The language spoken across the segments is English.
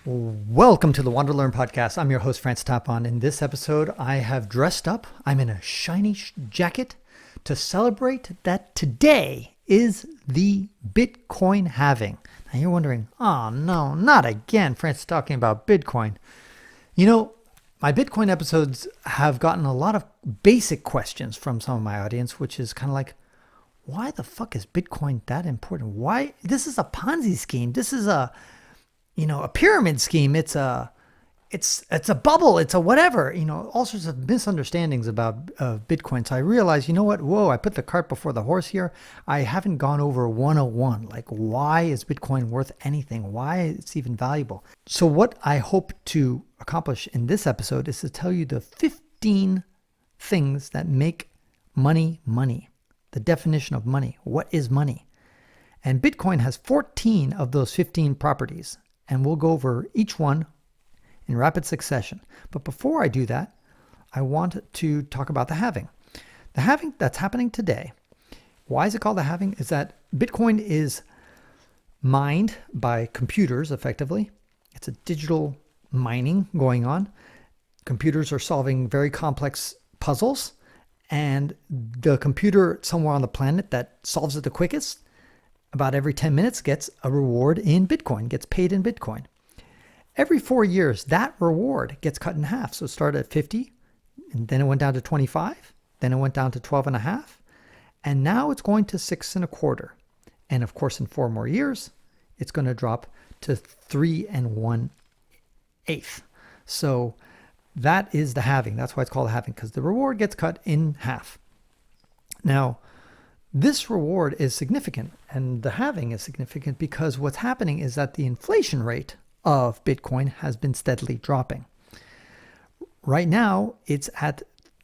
Welcome to the Want to Learn podcast. I'm your host, France Tapon. In this episode, I have dressed up. I'm in a shiny jacket to celebrate that today is the Bitcoin halving. Now you're wondering, oh no, not again. France is talking about Bitcoin. You know, my Bitcoin episodes have gotten a lot of basic questions from some of my audience, which is kind of like, why the fuck is Bitcoin that important? Why? This is a Ponzi scheme. This is a pyramid scheme. It's a bubble. It's a whatever, all sorts of misunderstandings about Bitcoin. So I realized, whoa, I put the cart before the horse here. I haven't gone over 101. Like, why is Bitcoin worth anything? Why it's even valuable? So what I hope to accomplish in this episode is to tell you the 15 things that make money money. The definition of money. What is money? And Bitcoin has 14 of those 15 properties. And we'll go over each one in rapid succession. But before I do that, I want to talk about the halving. The halving that's happening today. Why is it called the halving? Is that Bitcoin is mined by computers effectively. It's a digital mining going on. Computers are solving very complex puzzles. And the computer somewhere on the planet that solves it the quickest, about every 10 minutes, gets a reward in Bitcoin, gets paid in Bitcoin. Every 4 years, that reward gets cut in half. So it started at 50, and then it went down to 25, then it went down to 12 and a half, and now it's going to 6 and a quarter. And of course, in 4 more years, it's going to drop to 3 1/8. So that is the halving. That's why it's called halving, because the reward gets cut in half. Now, this reward is significant, and the halving is significant because what's happening is that the inflation rate of Bitcoin has been steadily dropping. Right now,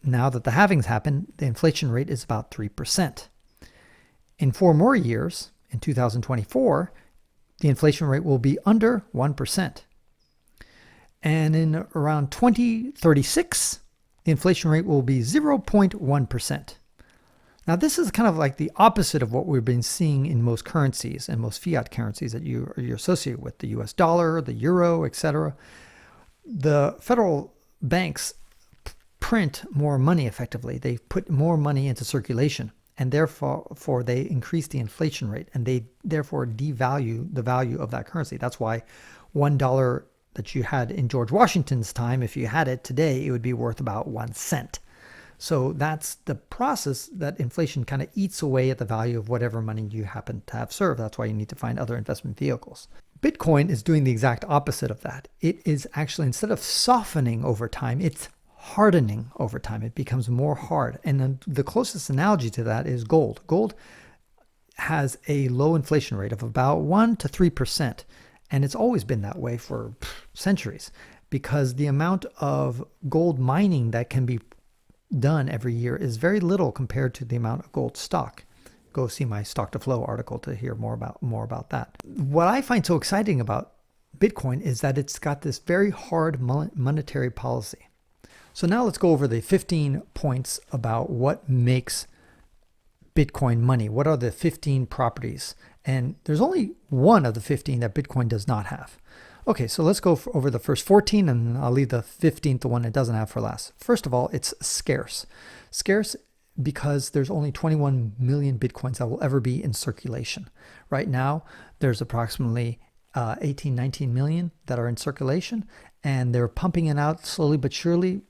now that the halving's happened, the inflation rate is about 3%. In 4 more years, in 2024, the inflation rate will be under 1%. And in around 2036, the inflation rate will be 0.1%. Now, this is kind of like the opposite of what we've been seeing in most currencies and most fiat currencies that you're associated with, the US dollar, the euro, etc. The federal banks print more money effectively. They put more money into circulation, and therefore they increase the inflation rate, and they therefore devalue the value of that currency. That's why $1 that you had in George Washington's time, if you had it today, it would be worth about 1 cent. So that's the process that inflation kind of eats away at the value of whatever money you happen to have served. That's why you need to find other investment vehicles. Bitcoin is doing the exact opposite of that. It is actually, instead of softening over time, it's hardening over time. It becomes more hard. And then the closest analogy to that is gold. Gold has a low inflation rate of about 1 to 3%. And it's always been that way for centuries, because the amount of gold mining that can be done every year is very little compared to the amount of gold stock. Go see my Stock to Flow article to hear more about that. What I find so exciting about Bitcoin is that it's got this very hard monetary policy. So now let's go over the 15 points about what makes Bitcoin money. What are the 15 properties? And there's only one of the 15 that Bitcoin does not have. Okay, so let's go over the first 14, and I'll leave the 15th, the one it doesn't have, for last. First of all, it's scarce. Scarce because there's only 21 million Bitcoins that will ever be in circulation. Right now, there's approximately 18, 19 million that are in circulation, and they're pumping it out slowly but surely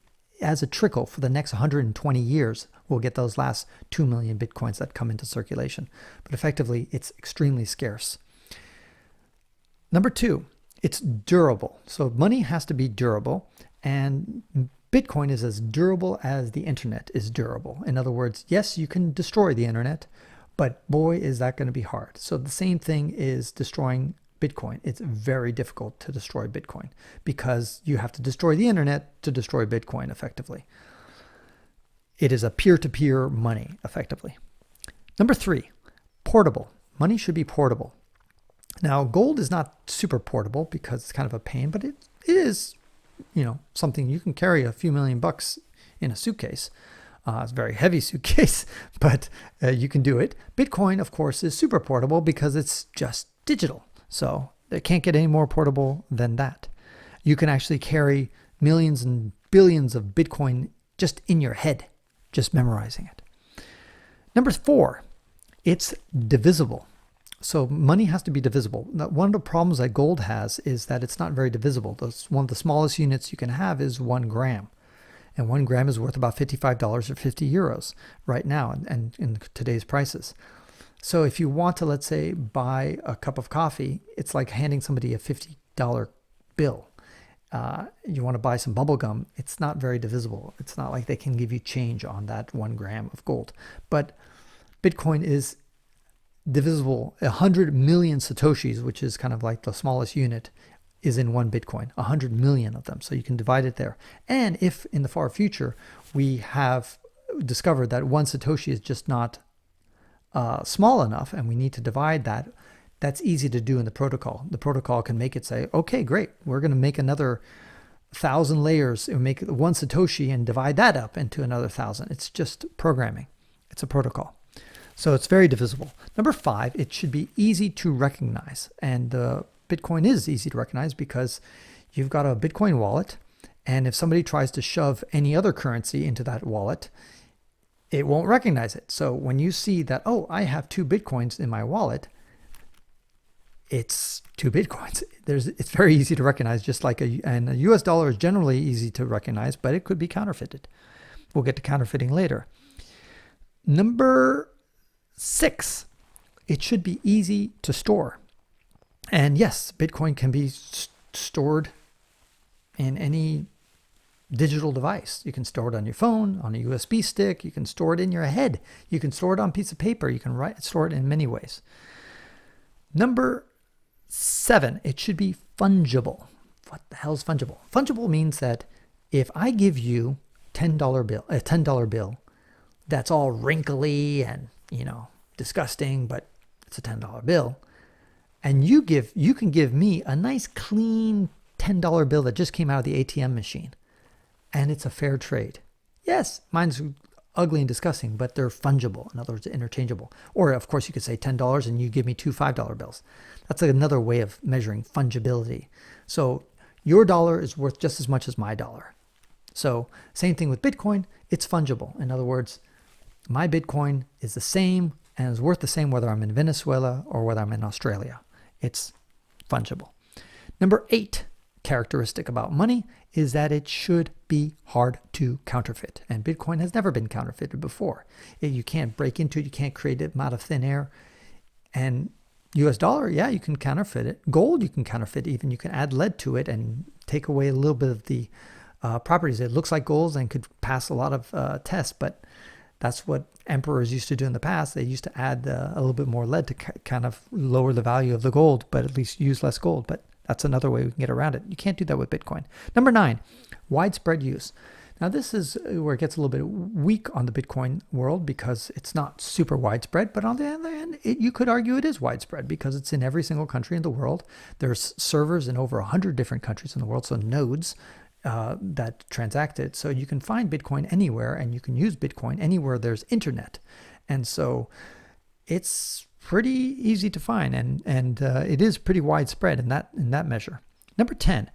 as a trickle for the next 120 years. We'll get those last 2 million Bitcoins that come into circulation. But effectively, it's extremely scarce. Number 2, it's durable. So money has to be durable, and Bitcoin is as durable as the internet is durable. In other words, yes, you can destroy the internet, but boy, is that going to be hard. So the same thing is destroying Bitcoin. It's very difficult to destroy Bitcoin because you have to destroy the internet to destroy Bitcoin effectively. It is a peer-to-peer money effectively. Number 3, portable. Money should be portable. Now, gold is not super portable because it's kind of a pain, but it is, something you can carry a few $1,000,000 in a suitcase. It's a very heavy suitcase, but you can do it. Bitcoin, of course, is super portable because it's just digital. So it can't get any more portable than that. You can actually carry millions and billions of Bitcoin just in your head, just memorizing it. Number 4, it's divisible. So money has to be divisible. Now, one of the problems that gold has is that it's not very divisible. One of the smallest units you can have is 1 gram. And 1 gram is worth about $55 or 50 euros right now and in today's prices. So if you want to, let's say, buy a cup of coffee, it's like handing somebody a $50 bill. You want to buy some bubble gum, it's not very divisible. It's not like they can give you change on that 1 gram of gold. But Bitcoin is divisible. 100 million Satoshis, which is kind of like the smallest unit, is in 1 Bitcoin, 100 million of them. So you can divide it there. And if in the far future we have discovered that 1 Satoshi is just not small enough and we need to divide that, that's easy to do in the protocol. The protocol can make it say, okay, great, we're going to make another 1,000 layers and make 1 Satoshi and divide that up into another 1,000. It's just programming. It's a protocol. So it's very divisible. Number 5, it should be easy to recognize. And Bitcoin is easy to recognize because you've got a Bitcoin wallet. And if somebody tries to shove any other currency into that wallet, it won't recognize it. So when you see that, oh, I have 2 Bitcoins in my wallet, it's 2 Bitcoins. It's very easy to recognize, just like and a US dollar is generally easy to recognize, but it could be counterfeited. We'll get to counterfeiting later. Number 6, it should be easy to store. And yes, Bitcoin can be stored in any digital device. You can store it on your phone, on a USB stick. You can store it in your head. You can store it on a piece of paper. You can store it in many ways. Number 7, it should be fungible. What the hell is fungible? Fungible means that if I give you a $10 bill that's all wrinkly and, disgusting, but it's a $10 bill, and you can give me a nice clean $10 bill that just came out of the ATM machine, and it's a fair trade. Yes, mine's ugly and disgusting, but they're fungible. In other words, interchangeable. Or of course you could say $10 and you give me 2 $5 bills. That's another way of measuring fungibility. So your dollar is worth just as much as my dollar. So same thing with Bitcoin, it's fungible. In other words, my Bitcoin is the same and is worth the same whether I'm in Venezuela or whether I'm in Australia. It's fungible. Number 8 characteristic about money is that it should be hard to counterfeit. And Bitcoin has never been counterfeited before. You can't break into it. You can't create it out of thin air. And US dollar, yeah, you can counterfeit it. Gold, you can counterfeit even. You can add lead to it and take away a little bit of the properties. It looks like gold and could pass a lot of tests, but that's what emperors used to do in the past. They used to add a little bit more lead to kind of lower the value of the gold, but at least use less gold. But that's another way we can get around it. You can't do that with Bitcoin. Number 9, widespread use. Now this is where it gets a little bit weak on the Bitcoin world because it's not super widespread, but on the other hand, you could argue it is widespread because it's in every single country in the world. There's servers in over 100 different countries in the world, so nodes that transact it. So you can find Bitcoin anywhere and you can use Bitcoin anywhere there's internet. And so it's pretty easy to find and it is pretty widespread in that measure. Number 10,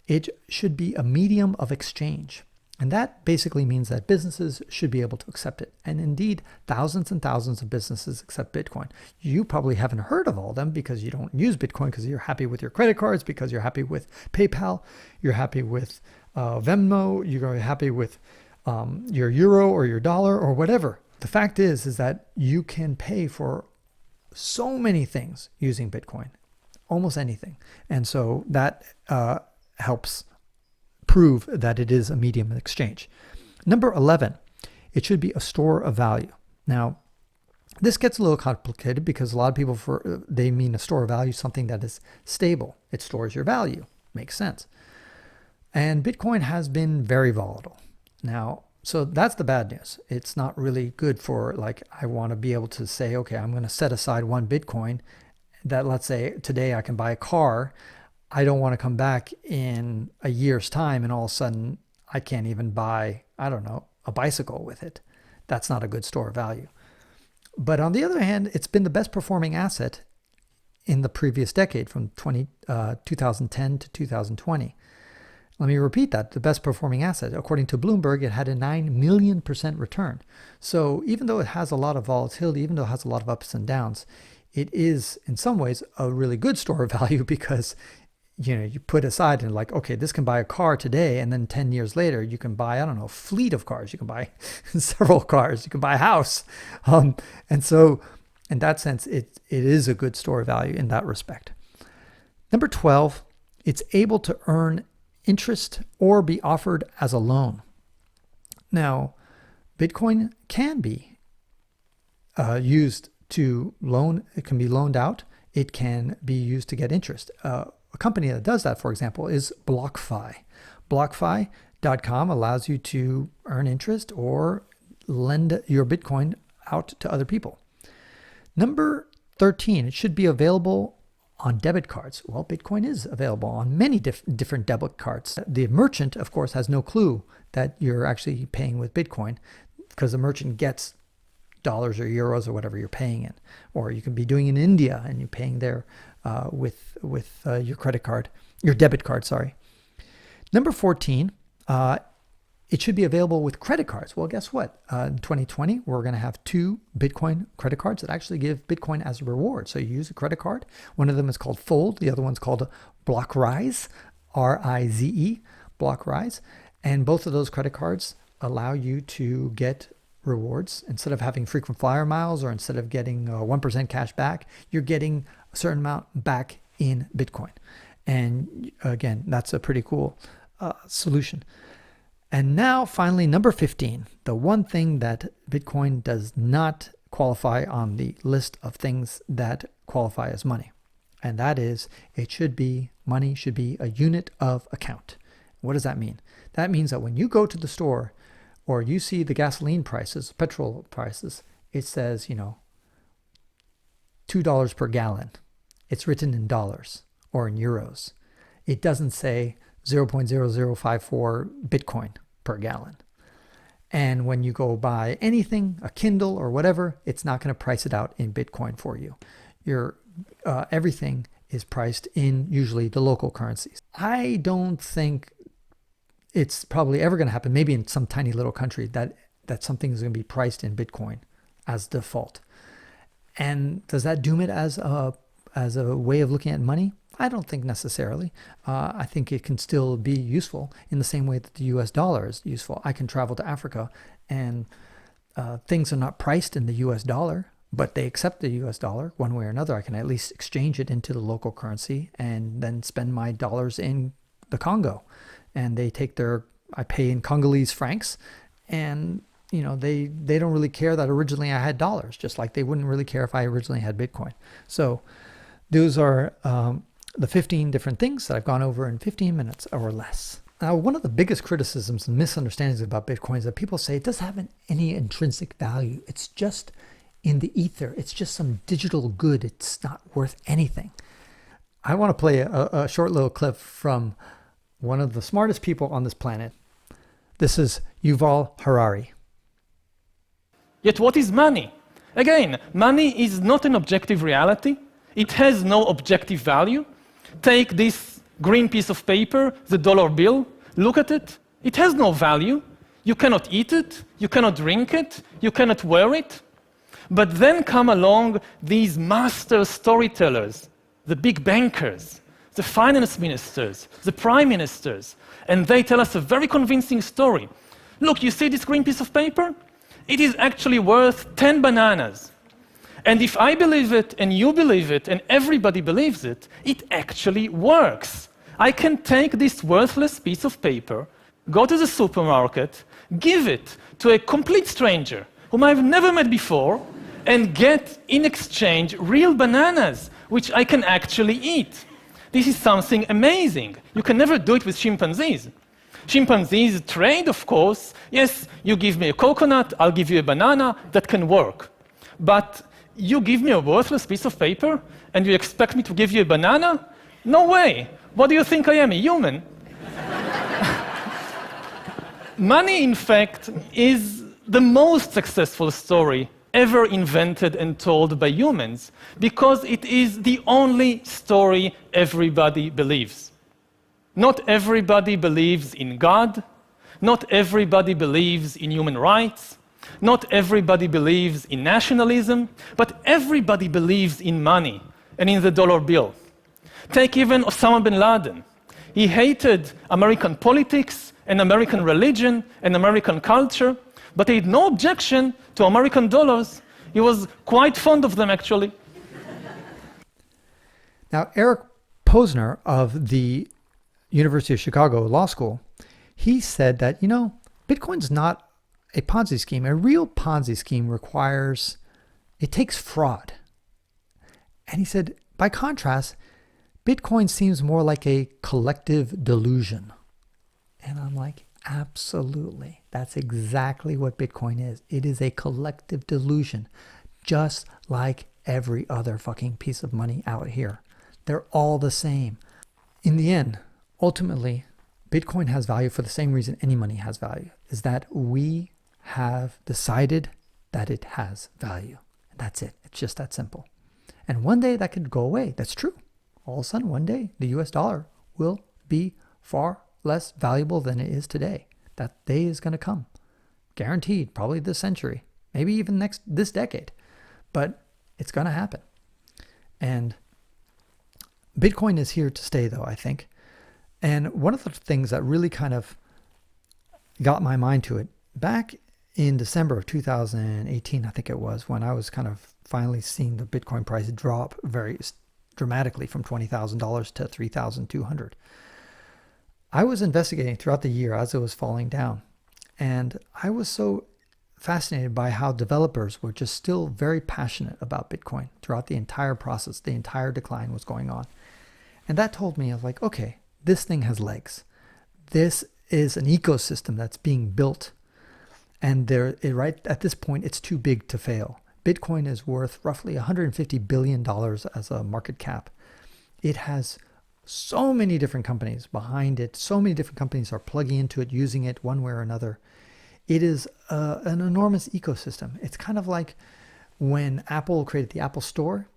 it should be a medium of exchange. And that basically means that businesses should be able to accept it. And indeed, thousands and thousands of businesses accept Bitcoin. You probably haven't heard of all of them because you don't use Bitcoin because you're happy with your credit cards, because you're happy with PayPal, you're happy with Venmo, you're happy with your euro or your dollar or whatever. The fact is that you can pay for so many things using Bitcoin, almost anything. And so that helps prove that it is a medium of exchange. Number 11, it should be a store of value. Now, this gets a little complicated because a lot of people, they mean a store of value, something that is stable. It stores your value. Makes sense. And Bitcoin has been very volatile. Now, so that's the bad news. It's not really good for, like, I want to be able to say, okay, I'm going to set aside 1 Bitcoin that, let's say today I can buy a car. I don't want to come back in a year's time and all of a sudden I can't even buy, I don't know, a bicycle with it. That's not a good store of value. But on the other hand, it's been the best performing asset in the previous decade from 2010 to 2020. Let me repeat that. The best performing asset. According to Bloomberg, it had a 9 million % return. So even though it has a lot of volatility, even though it has a lot of ups and downs, it is in some ways a really good store of value because you put aside and like, okay, this can buy a car today, and then 10 years later, you can buy, I don't know, a fleet of cars. You can buy several cars. You can buy a house. And so in that sense, it is a good store of value in that respect. Number 12, it's able to earn interest or be offered as a loan. Now, Bitcoin can be used to loan. It can be loaned out. It can be used to get interest. A company that does that, for example, is BlockFi. BlockFi.com allows you to earn interest or lend your Bitcoin out to other people. Number 13, it should be available on debit cards. Well, Bitcoin is available on many different debit cards. The merchant, of course, has no clue that you're actually paying with Bitcoin because the merchant gets dollars or euros or whatever you're paying in. Or you can be doing it in India and you're paying there with your credit card, your debit card, sorry. Number 14, it should be available with credit cards. Well, guess what? In 2020, we're going to have 2 Bitcoin credit cards that actually give Bitcoin as a reward. So you use a credit card. One of them is called Fold. The other one's called BlockRise, R-I-Z-E, BlockRise. And both of those credit cards allow you to get rewards. Instead of having frequent flyer miles or instead of getting 1% cash back, you're getting a certain amount back in Bitcoin. And again, that's a pretty cool solution. And now finally, number 15, the one thing that Bitcoin does not qualify on the list of things that qualify as money. And that is, money should be a unit of account. What does that mean? That means that when you go to the store or you see the gasoline prices, petrol prices, it says, $2 per gallon. It's written in dollars or in euros. It doesn't say 0.0054 Bitcoin per gallon. And when you go buy anything, a Kindle or whatever, it's not going to price it out in Bitcoin for you. Everything is priced in usually the local currencies. I don't think it's probably ever going to happen, maybe in some tiny little country, that something is going to be priced in Bitcoin as default. And does that doom it as a way of looking at money? I don't think necessarily. I think it can still be useful in the same way that the US dollar is useful. I can travel to Africa and things are not priced in the US dollar, but they accept the US dollar one way or another. I can at least exchange it into the local currency and then spend my dollars in the Congo. And they take I pay in Congolese francs, and they don't really care that originally I had dollars, just like they wouldn't really care if I originally had Bitcoin. So those are the 15 different things that I've gone over in 15 minutes or less. Now, one of the biggest criticisms and misunderstandings about Bitcoin is that people say it doesn't have any intrinsic value. It's just in the ether. It's just some digital good. It's not worth anything. I want to play a short little clip from one of the smartest people on this planet. This is Yuval Harari. Yet what is money? Again, money is not an objective reality. It has no objective value. Take this green piece of paper, the dollar bill, look at it. It has no value. You cannot eat it, you cannot drink it, you cannot wear it. But then come along these master storytellers, the big bankers, the finance ministers, the prime ministers, and they tell us a very convincing story. Look, you see this green piece of paper? It is actually worth 10 bananas. And if I believe it, and you believe it, and everybody believes it, it actually works. I can take this worthless piece of paper, go to the supermarket, give it to a complete stranger whom I've never met before, and get in exchange real bananas, which I can actually eat. This is something amazing. You can never do it with chimpanzees. Chimpanzees trade, of course. Yes, you give me a coconut, I'll give you a banana. That can work. But you give me a worthless piece of paper and you expect me to give you a banana? No way. What do you think I am, a human? Money, in fact, is the most successful story ever invented and told by humans, because it is the only story everybody believes. Not everybody believes in God. Not everybody believes in human rights. Not everybody believes in nationalism, but everybody believes in money and in the dollar bill. Take even Osama bin Laden. He hated American politics and American religion and American culture, but he had no objection to American dollars. He was quite fond of them, actually. Now, Eric Posner of the University of Chicago Law School, he said that, Bitcoin's not a Ponzi scheme. A real Ponzi scheme it takes fraud. And he said, by contrast, Bitcoin seems more like a collective delusion. And I'm like, absolutely. That's exactly what Bitcoin is. It is a collective delusion, just like every other fucking piece of money out here. They're all the same. In the end, ultimately, Bitcoin has value for the same reason any money has value, is that we have decided that it has value. And that's it. It's just that simple. And one day that could go away. That's true. All of a sudden, one day, the US dollar will be far less valuable than it is today. That day is going to come. Guaranteed, probably this century, maybe even this decade. But it's going to happen. And Bitcoin is here to stay, though, I think. And one of the things that really kind of got my mind to it, back in December of 2018, I think it was, when I was kind of finally seeing the Bitcoin price drop very dramatically from $20,000 to $3,200. I was investigating throughout the year as it was falling down. And I was so fascinated by how developers were just still very passionate about Bitcoin throughout the entire process. The entire decline was going on. And that told me, I was like, okay, this thing has legs. This is an ecosystem that's being built. And right at this point, it's too big to fail. Bitcoin is worth roughly $150 billion as a market cap. It has so many different companies behind it. So many different companies are plugging into it, using it one way or another. It is an enormous ecosystem. It's kind of like when Apple created the Apple Store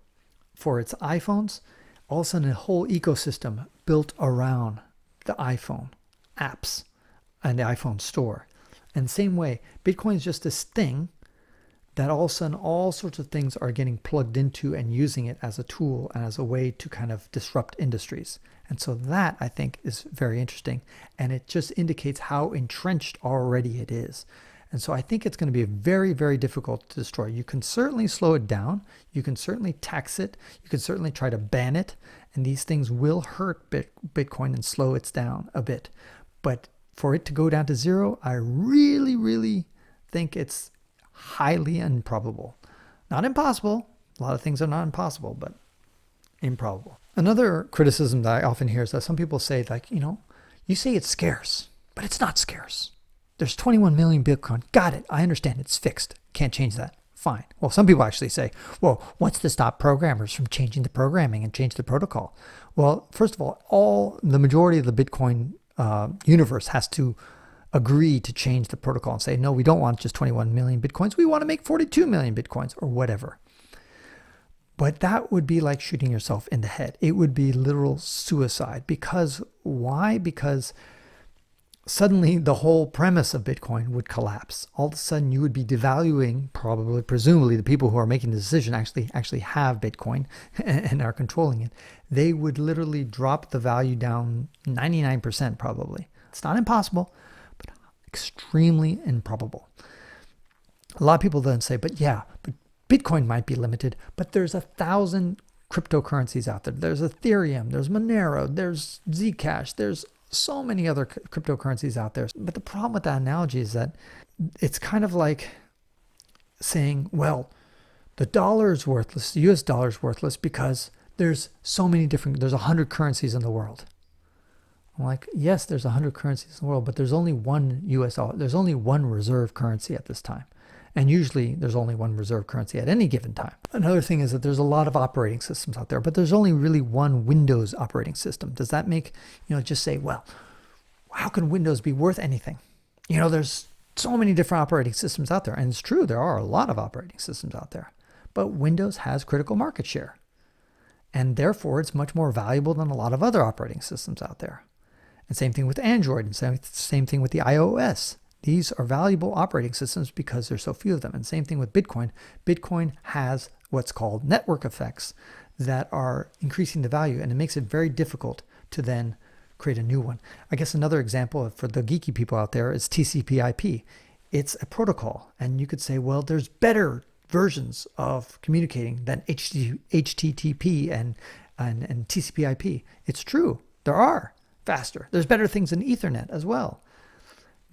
for its iPhones. All of a sudden, a whole ecosystem built around the iPhone apps and the iPhone store. And same way, Bitcoin is just this thing that all of a sudden all sorts of things are getting plugged into and using it as a tool and as a way to kind of disrupt industries. And so that, I think, is very interesting. And it just indicates how entrenched already it is. And so I think it's going to be very, very difficult to destroy. You can certainly slow it down. You can certainly tax it. You can certainly try to ban it. And these things will hurt Bitcoin and slow it down a bit. But for it to go down to zero, I really, really think it's highly improbable. Not impossible. A lot of things are not impossible, but improbable. Another criticism that I often hear is that some people say, like, you say it's scarce, but it's not scarce. There's 21 million Bitcoin. Got it. I understand. It's fixed. Can't change that. Fine. Well, some people actually say, well, what's to stop programmers from changing the programming and change the protocol? Well, first of all the majority of the Bitcoin universe has to agree to change the protocol and say, no, we don't want just 21 million Bitcoins. We want to make 42 million Bitcoins or whatever. But that would be like shooting yourself in the head. It would be literal suicide. Because why? Because suddenly the whole premise of Bitcoin would collapse. All of a sudden you would be devaluing, presumably the people who are making the decision actually have Bitcoin and are controlling it. They would literally drop the value down 99% probably. It's not impossible, but extremely improbable. A lot of people then say, but Bitcoin might be limited, but there's 1,000 cryptocurrencies out there. There's Ethereum, there's Monero, there's Zcash, there's so many other cryptocurrencies out there. But the problem with that analogy is that it's kind of like saying, well, the dollar is worthless, the US dollar is worthless because there's so many there's 100 currencies in the world. I'm like, yes, there's 100 currencies in the world, but there's only one US dollar. There's only one reserve currency at this time. And usually there's only one reserve currency at any given time. Another thing is that there's a lot of operating systems out there, but there's only really one Windows operating system. Does that make, just say, well, how can Windows be worth anything? There's so many different operating systems out there. And it's true, there are a lot of operating systems out there. But Windows has critical market share. And therefore, it's much more valuable than a lot of other operating systems out there. And same thing with Android, and same thing with the iOS. These are valuable operating systems because there's so few of them. And same thing with Bitcoin. Bitcoin has what's called network effects that are increasing the value, and it makes it very difficult to then create a new one. I guess another example for the geeky people out there is TCP/IP. It's a protocol, and you could say, well, there's better versions of communicating than HTTP and TCP/IP. It's true. There are faster. There's better things than Ethernet as well.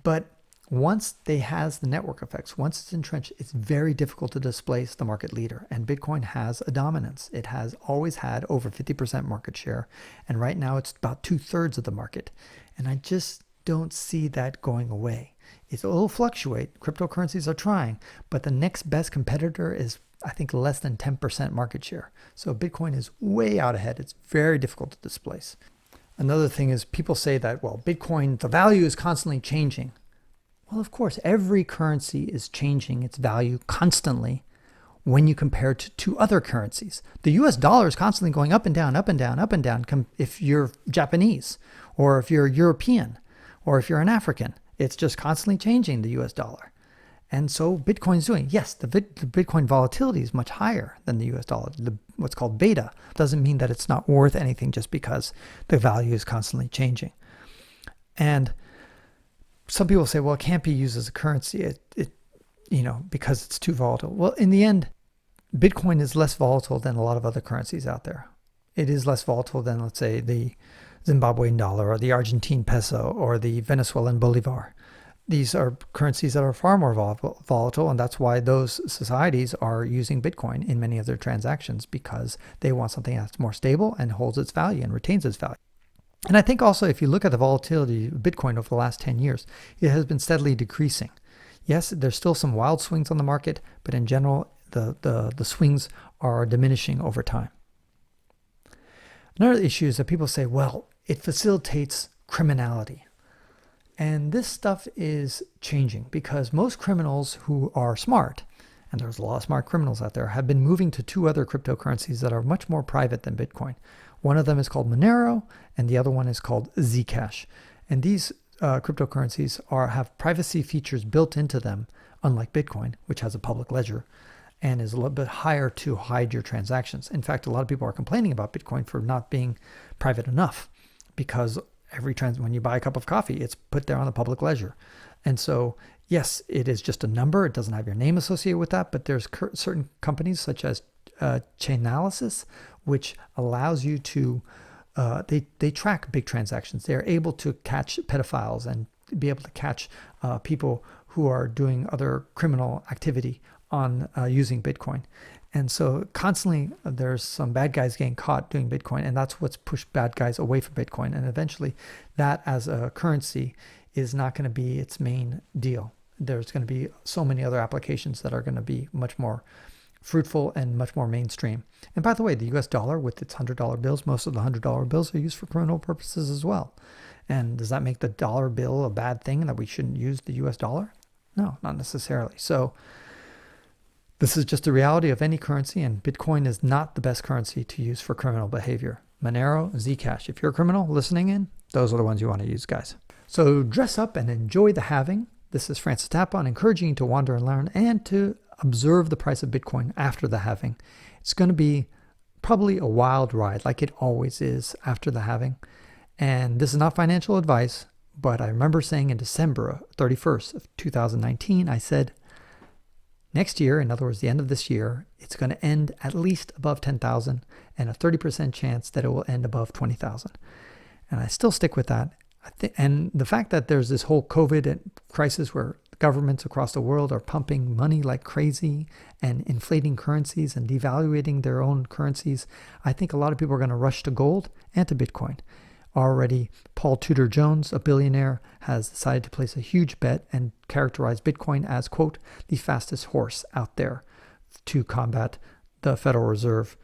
But once they has the network effects, once it's entrenched, it's very difficult to displace the market leader. And Bitcoin has a dominance. It has always had over 50% market share. And right now it's about 2/3 of the market. And I just don't see that going away. It'll fluctuate. Cryptocurrencies are trying, but the next best competitor is, I think, less than 10% market share. So Bitcoin is way out ahead. It's very difficult to displace. Another thing is people say that, well, Bitcoin, the value is constantly changing. Well, of course, every currency is changing its value constantly when you compare it to other currencies. The US dollar is constantly going up and down, up and down, up and down if you're Japanese, or if you're European, or if you're an African. It's just constantly changing, the US dollar. And so Bitcoin's doing, yes, the Bitcoin volatility is much higher than the US dollar. What's called beta doesn't mean that it's not worth anything just because the value is constantly changing. And some people say, well, it can't be used as a currency, because it's too volatile. Well, in the end, Bitcoin is less volatile than a lot of other currencies out there. It is less volatile than, let's say, the Zimbabwean dollar or the Argentine peso or the Venezuelan bolivar. These are currencies that are far more volatile, and that's why those societies are using Bitcoin in many of their transactions, because they want something that's more stable and holds its value and retains its value. And I think also, if you look at the volatility of Bitcoin over the last 10 years, it has been steadily decreasing. Yes, there's still some wild swings on the market, but in general, the swings are diminishing over time. Another issue is that people say, well, it facilitates criminality. And this stuff is changing because most criminals who are smart, and there's a lot of smart criminals out there, have been moving to two other cryptocurrencies that are much more private than Bitcoin. One of them is called Monero, and the other one is called Zcash. And these cryptocurrencies have privacy features built into them, unlike Bitcoin, which has a public ledger and is a little bit higher to hide your transactions. In fact, a lot of people are complaining about Bitcoin for not being private enough, because when you buy a cup of coffee, it's put there on the public ledger. And so, yes, it is just a number. It doesn't have your name associated with that, but there's certain companies such as Chainalysis, which allows you to, they track big transactions. They're able to catch pedophiles and be able to catch people who are doing other criminal activity on using Bitcoin. And so constantly there's some bad guys getting caught doing Bitcoin, and that's what's pushed bad guys away from Bitcoin. And eventually that as a currency is not going to be its main deal. There's going to be so many other applications that are going to be much more fruitful and much more mainstream. And by the way, the US dollar with its $100 bills, most of the $100 bills are used for criminal purposes as well. And does that make the dollar bill a bad thing and that we shouldn't use the US dollar? No, not necessarily. So this is just the reality of any currency, and Bitcoin is not the best currency to use for criminal behavior. Monero, Zcash. If you're a criminal listening in, those are the ones you want to use, guys. So dress up and enjoy the halving. This is Francis Tapon, encouraging you to wander and learn and to observe the price of Bitcoin after the halving. It's going to be probably a wild ride, like it always is after the halving. And this is not financial advice, but I remember saying in December 31st of 2019, I said, next year, in other words, the end of this year, it's going to end at least above 10,000 and a 30% chance that it will end above 20,000. And I still stick with that. And the fact that there's this whole COVID crisis where governments across the world are pumping money like crazy and inflating currencies and devaluating their own currencies, I think a lot of people are going to rush to gold and to Bitcoin. Already, Paul Tudor Jones, a billionaire, has decided to place a huge bet and characterize Bitcoin as, quote, the fastest horse out there to combat the Federal Reserve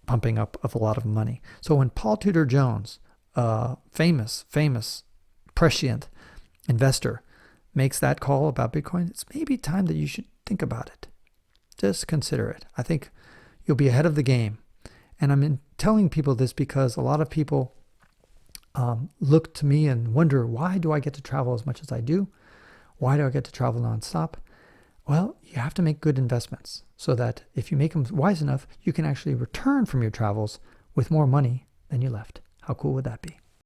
pumping up of a lot of money. So when Paul Tudor Jones, famous, prescient investor, makes that call about Bitcoin, it's maybe time that you should think about it. Just consider it. I think you'll be ahead of the game. And I'm telling people this because a lot of people look to me and wonder, why do I get to travel as much as I do? Why do I get to travel nonstop? Well, you have to make good investments so that if you make them wise enough, you can actually return from your travels with more money than you left. How cool would that be?